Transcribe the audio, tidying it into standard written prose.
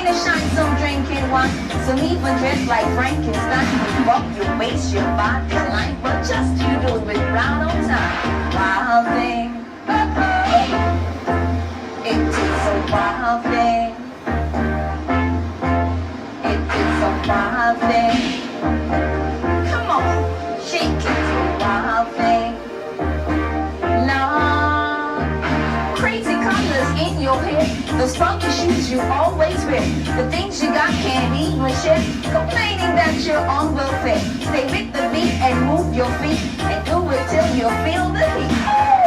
rain or shine, some drinking wine, some even dressed like Frankenstein. You walk your waist, your body line, but just you do it round on time. Wild thing, it is a wild thing. It is a wild thing. Come on, shake it, a wild thing. Lord, crazy colors in your hair, those funky shoes you always wear, the things you got can't even share, complaining that you're on welfare. Stay with the beat and move your feet and do it till you feel the heat.